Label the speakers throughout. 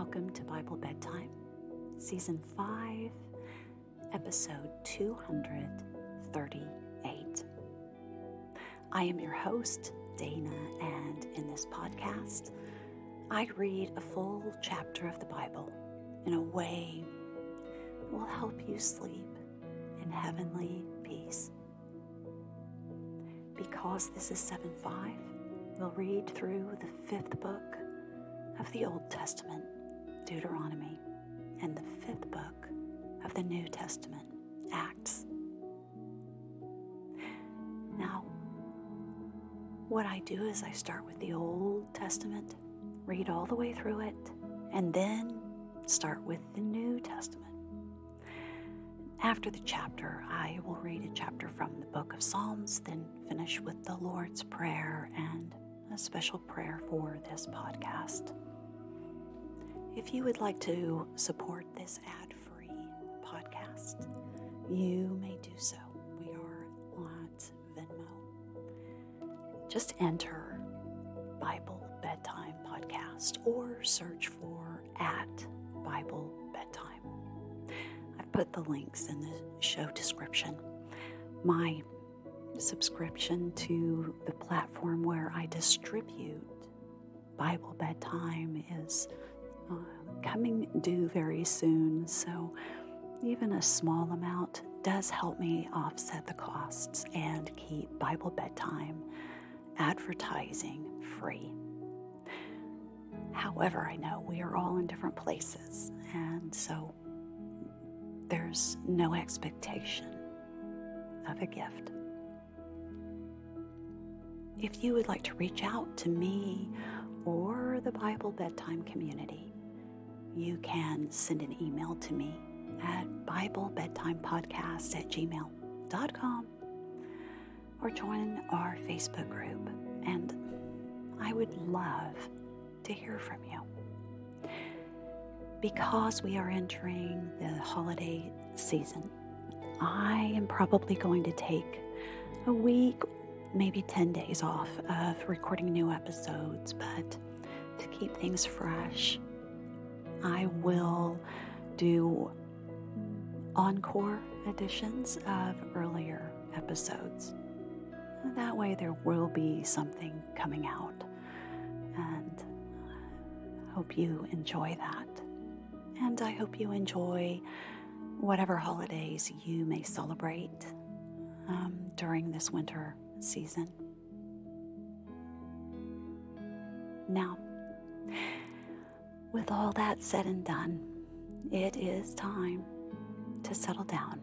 Speaker 1: welcome to Bible Bedtime, Season 5, Episode 238. I am your host, Dana, and in this podcast, I read a full chapter of the Bible in a way that will help you sleep in heavenly peace. Because this is 7-5, we'll read through the 5th book of the Old Testament, Deuteronomy, and the 5th book of the New Testament, Acts. Now, what I do is I start with the Old Testament, read all the way through it, and then start with the New Testament. After the chapter, I will read a chapter from the book of Psalms, then finish with the Lord's Prayer and a special prayer for this podcast. If you would like to support this ad-free podcast, you may do so. We are at Venmo. Just enter Bible Bedtime Podcast or search for at Bible Bedtime. I've put the links in the show description. My subscription to the platform where I distribute Bible Bedtime is coming due very soon, so even a small amount does help me offset the costs and keep Bible Bedtime advertising free. However, I know we are all in different places, and so there's no expectation of a gift. If you would like to reach out to me or the Bible Bedtime community, you can send an email to me at biblebedtimepodcast@gmail.com or join our Facebook group, and I would love to hear from you. Because we are entering the holiday season, I am probably going to take a week, maybe 10 days off of recording new episodes, but to keep things fresh, I will do encore editions of earlier episodes. That way there will be something coming out, and I hope you enjoy that. And I hope you enjoy whatever holidays you may celebrate during this winter season. Now, with all that said and done, it is time to settle down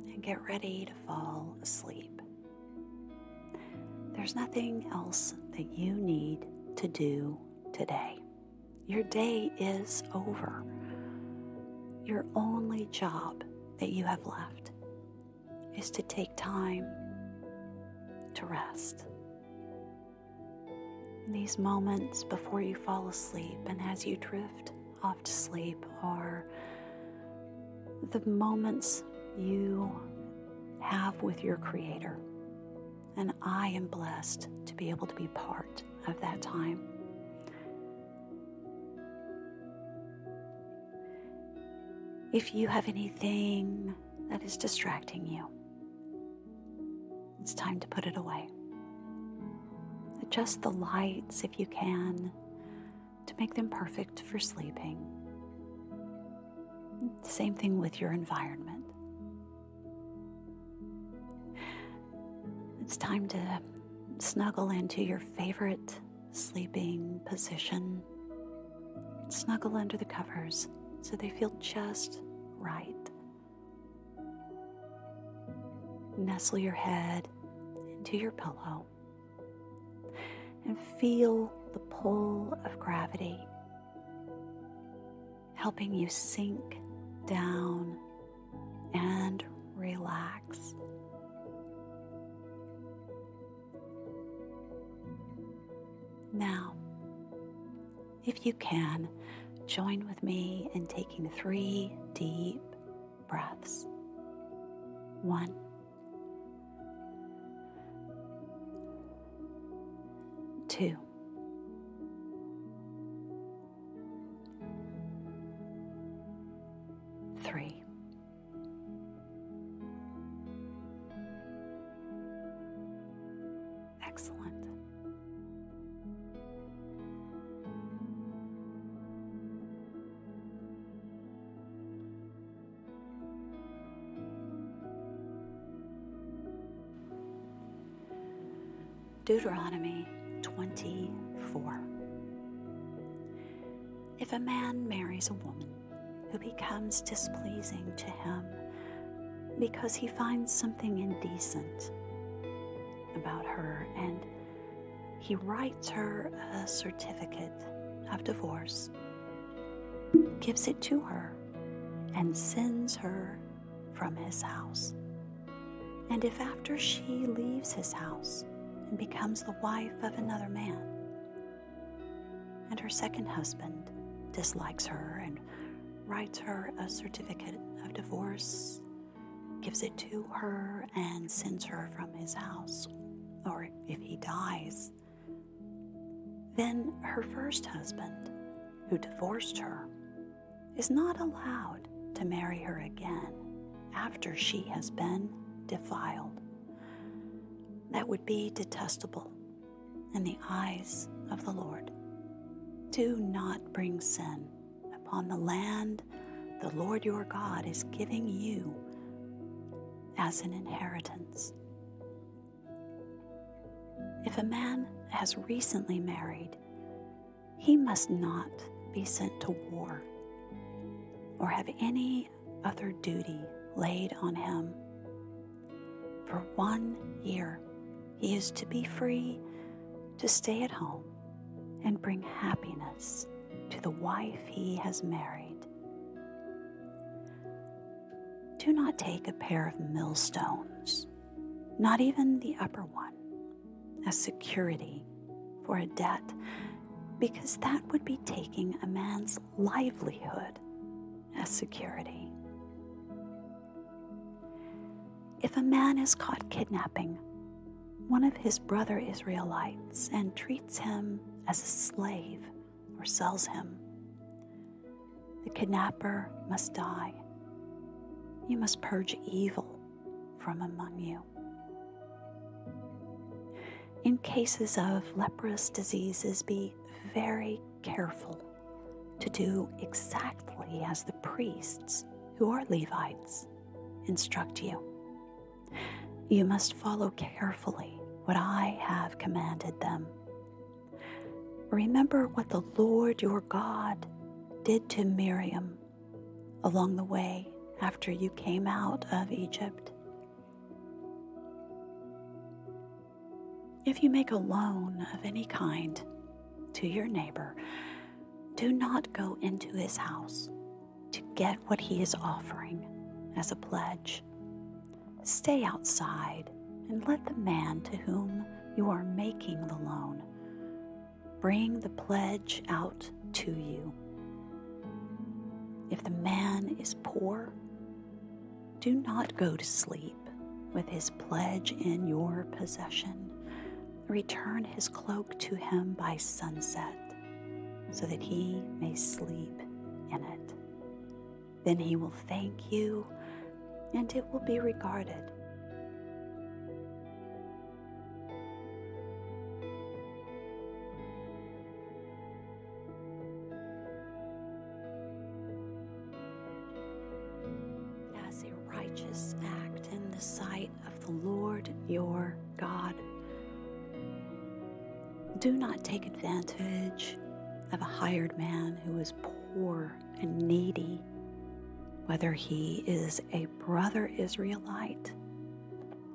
Speaker 1: and get ready to fall asleep. There's nothing else that you need to do today. Your day is over. Your only job that you have left is to take time to rest. These moments before you fall asleep and as you drift off to sleep are the moments you have with your Creator. And I am blessed to be able to be part of that time. If you have anything that is distracting you, it's time to put it away. Adjust the lights if you can to make them perfect for sleeping. Same thing with your environment. It's time to snuggle into your favorite sleeping position. Snuggle under the covers so they feel just right. Nestle your head into your pillow and feel the pull of gravity helping you sink down and relax. Now, if you can, join with me in taking 3 deep breaths. 1, 2, Deuteronomy 24. If a man marries a woman who becomes displeasing to him because he finds something indecent about her and he writes her a certificate of divorce, gives it to her, and sends her from his house, and if after she leaves his house and becomes the wife of another man, and her second husband dislikes her and writes her a certificate of divorce, gives it to her, and sends her from his house, or if he dies, then her first husband, who divorced her, is not allowed to marry her again after she has been defiled. That would be detestable in the eyes of the Lord. Do not bring sin upon the land the Lord your God is giving you as an inheritance. If a man has recently married, he must not be sent to war or have any other duty laid on him. For 1 year, he is to be free to stay at home and bring happiness to the wife he has married. Do not take a pair of millstones, not even the upper one, as security for a debt, because that would be taking a man's livelihood as security. If a man is caught kidnapping one of his brother Israelites and treats him as a slave or sells him, the kidnapper must die. You must purge evil from among you. In cases of leprous diseases, be very careful to do exactly as the priests, who are Levites, instruct you. You must follow carefully what I have commanded them. Remember what the Lord your God did to Miriam along the way after you came out of Egypt. If you make a loan of any kind to your neighbor, do not go into his house to get what he is offering as a pledge. Stay outside and let the man to whom you are making the loan bring the pledge out to you. If the man is poor, do not go to sleep with his pledge in your possession. Return his cloak to him by sunset, so that he may sleep in it. Then he will thank you, and it will be regarded. As a righteous act in the sight of the Lord your God. Do not take advantage of a hired man who is poor and needy, whether he is a brother Israelite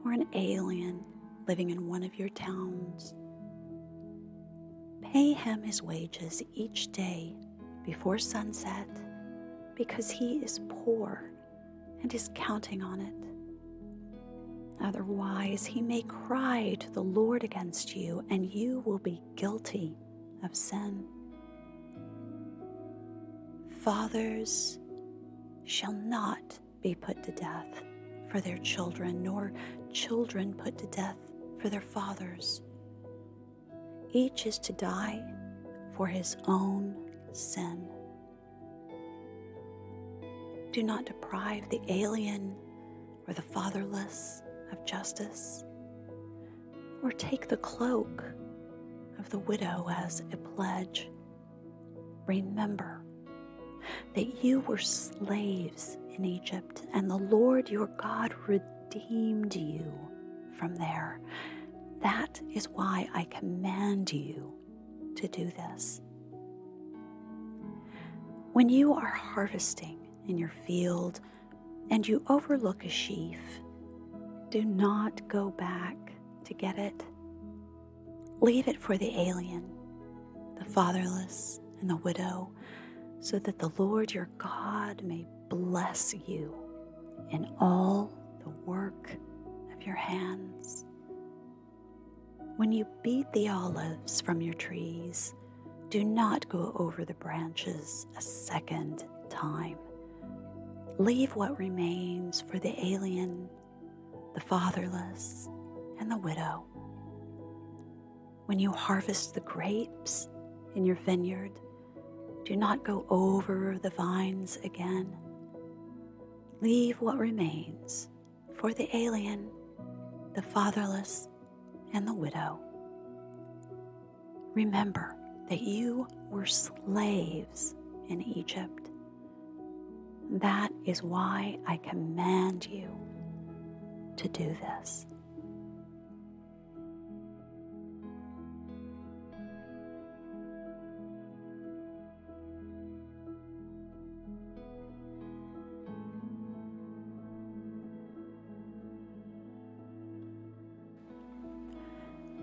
Speaker 1: or an alien living in one of your towns. Pay him his wages each day before sunset, because he is poor and is counting on it. Otherwise, he may cry to the Lord against you, and you will be guilty of sin. Fathers shall not be put to death for their children, nor children put to death for their fathers. Each is to die for his own sin. Do not deprive the alien or the fatherless of justice, or take the cloak of the widow as a pledge. Remember that you were slaves in Egypt, and the Lord your God redeemed you from there That is why I command you to do this. When you are harvesting in your field and you overlook a sheaf, do not go back to get it. Leave it for the alien, the fatherless, and the widow, so that the Lord your God may bless you in all the work of your hands. When you beat the olives from your trees, do not go over the branches a second time. Leave what remains for the alien, the fatherless, and the widow. When you harvest the grapes in your vineyard, do not go over the vines again. Leave what remains for the alien, the fatherless, and the widow. Remember that you were slaves in Egypt. That is why I command you to do this.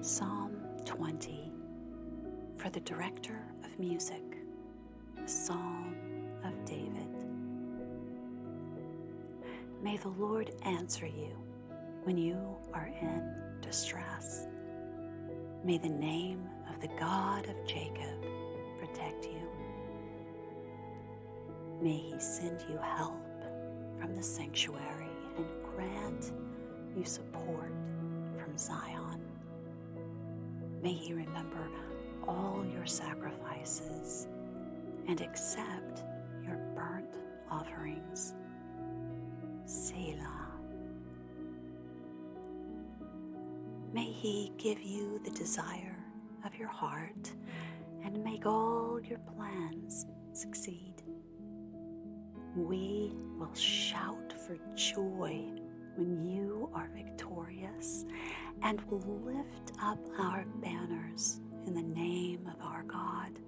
Speaker 1: Psalm 20, for the director of music, a psalm of David. May the Lord answer you when you are in distress. May the name of the God of Jacob protect you. May he send you help from the sanctuary and grant you support from Zion. May he remember all your sacrifices and accept your burnt offerings. Selah. May he give you the desire of your heart and make all your plans succeed. We will shout for joy when you are victorious, and will lift up our banners in the name of our God.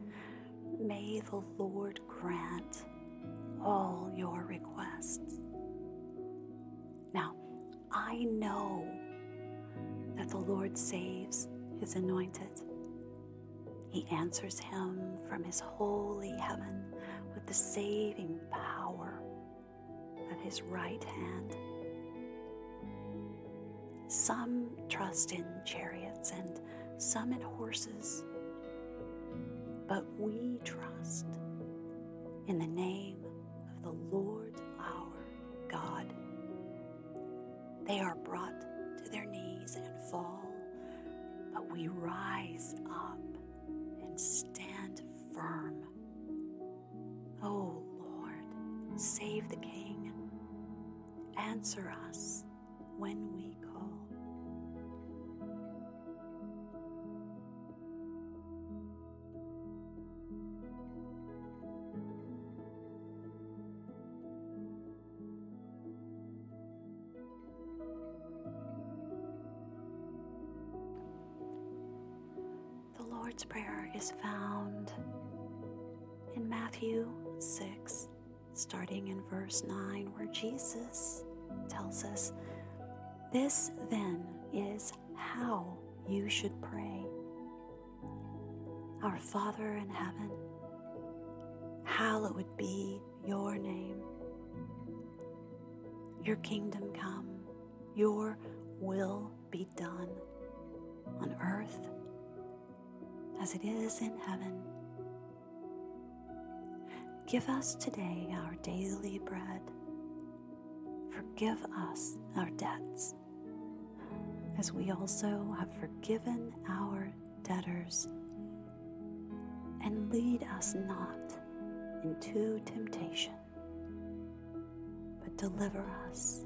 Speaker 1: May the Lord grant all your requests. Now, I know that the Lord saves his anointed. He answers him from his holy heaven with the saving power of his right hand. Some trust in chariots and some in horses, but we trust in the name of the Lord our God. They are brought to their knees and fall, but we rise up and stand firm. Oh Lord, save the King. Answer us when we call. The Lord's Prayer is found in Matthew 6, starting in verse 9, where Jesus tells us, "This then is how you should pray. Our Father in heaven, hallowed be your name. Your kingdom come, your will be done on earth as it is in heaven. Give us today our daily bread. Forgive us our debts, as we also have forgiven our debtors. And lead us not into temptation, but deliver us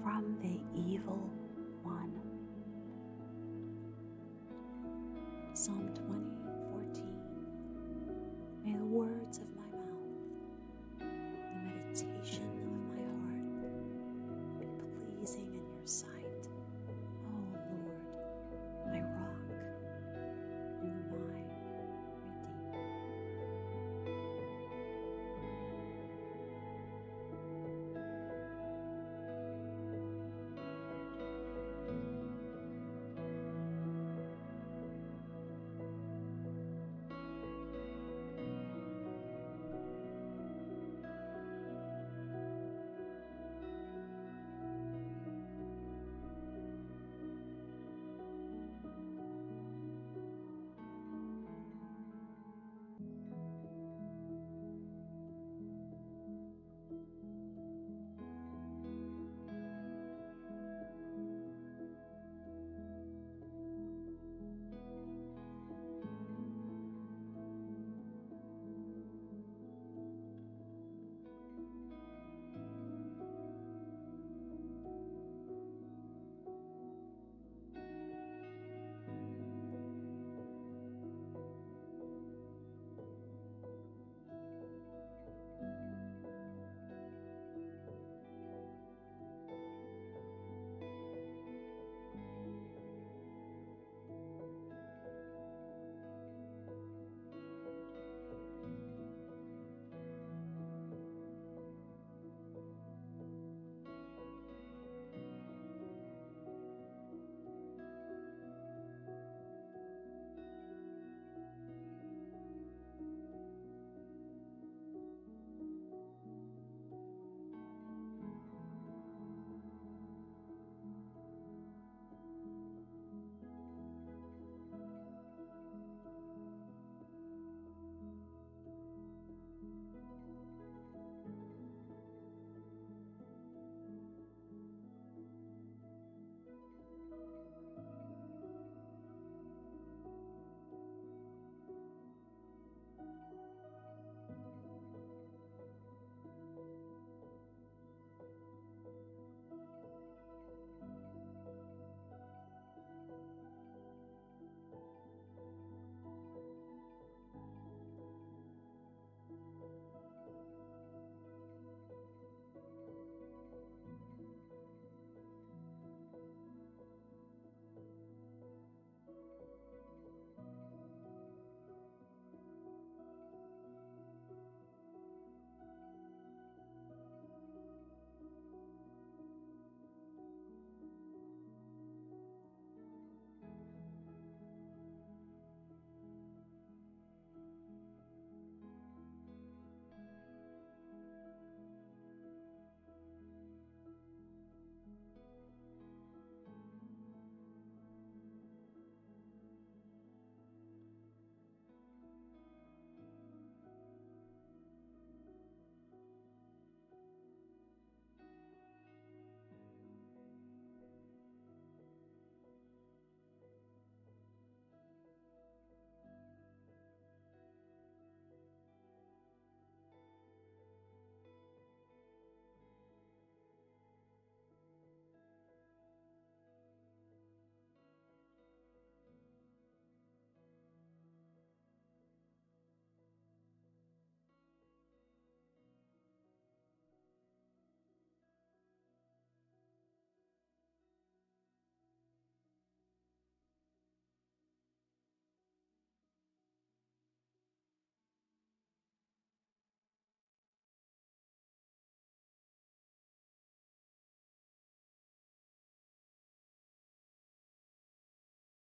Speaker 1: from the evil one." Psalm 20:14. May the words of